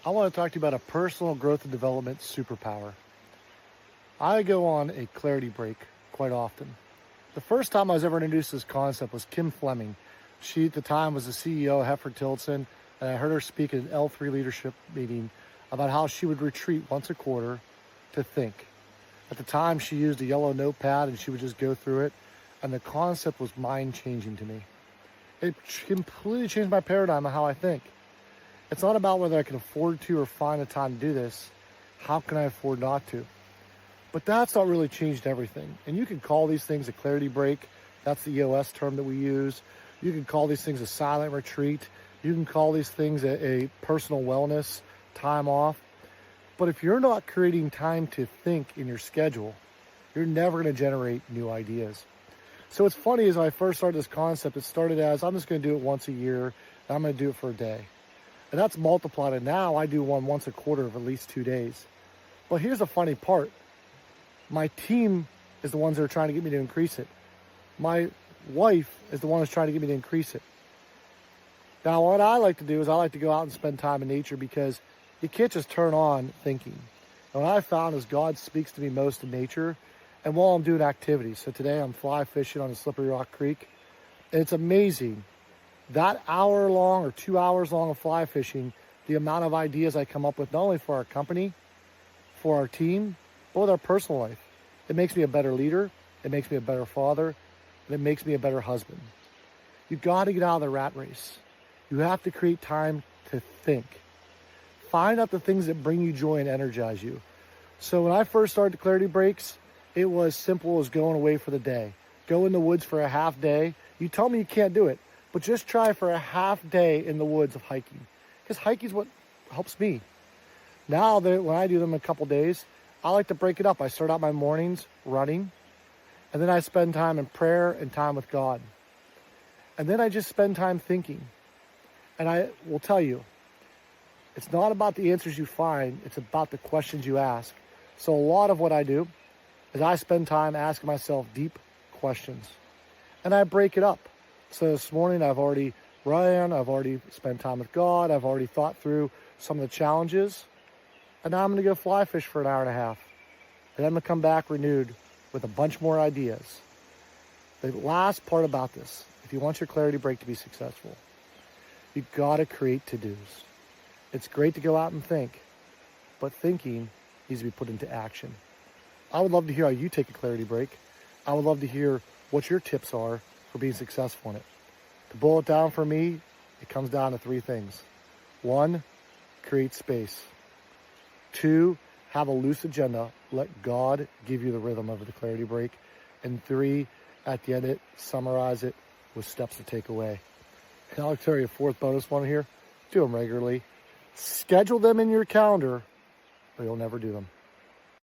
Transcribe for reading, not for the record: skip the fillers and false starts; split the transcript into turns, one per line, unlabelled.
I want to talk to you about a personal growth and development superpower. I go on a clarity break quite often. The first time I was ever introduced to this concept was Kim Fleming. She, at the time, was the CEO of Heffer Tillotson, and I heard her speak at an L3 leadership meeting about how she would retreat once a quarter to think. At the time, she used a yellow notepad and she would just go through it, and the concept was mind-changing to me. It completely changed my paradigm of how I think. It's not about whether I can afford to or find the time to do this. How can I afford not to? But that's not really changed everything. And you can call these things a clarity break. That's the EOS term that we use. You can call these things a silent retreat. You can call these things a personal wellness time off. But if you're not creating time to think in your schedule, you're never going to generate new ideas. So it's funny, as I first started this concept, it started as, I'm just going to do it once a year, and I'm going to do it for a day. And that's multiplied, and now I do one once a quarter of at least 2 days. But here's the funny part. My team is the ones that are trying to get me to increase it. My wife is the one who's trying to get me to increase it. Now, what I like to do is I like to go out and spend time in nature, because you can't just turn on thinking. And what I found is God speaks to me most in nature and while I'm doing activities. So today I'm fly fishing on a Slippery Rock Creek. And it's amazing. That hour long or 2 hours long of fly fishing, the amount of ideas I come up with, not only for our company, for our team, but with our personal life. It makes me a better leader. It makes me a better father. And it makes me a better husband. You've got to get out of the rat race. You have to create time to think. Find out the things that bring you joy and energize you. So when I first started the Clarity Breaks, it was simple as going away for the day. Go in the woods for a half day. You tell me you can't do it, but just try for a half day in the woods of hiking. Because hiking is what helps me. Now that when I do them in a couple days, I like to break it up. I start out my mornings running, and then I spend time in prayer and time with God. And then I just spend time thinking. And I will tell you, it's not about the answers you find, it's about the questions you ask. So a lot of what I do is I spend time asking myself deep questions. And I break it up. So this morning I've already run, I've already spent time with God, I've already thought through some of the challenges. And now I'm going to go fly fish for an hour and a half. And then I'm going to come back renewed with a bunch more ideas. The last part about this, if you want your clarity break to be successful, you've got to create to-dos. It's great to go out and think, but thinking needs to be put into action. I would love to hear how you take a clarity break. I would love to hear what your tips are for being successful in it. To boil it down for me, it comes down to 3 things. 1, create space. 2, have a loose agenda. Let God give you the rhythm of the clarity break. And 3, at the end of it, summarize it with steps to take away. And I'll tell you a 4th bonus one here. Do them regularly. Schedule them in your calendar, or you'll never do them.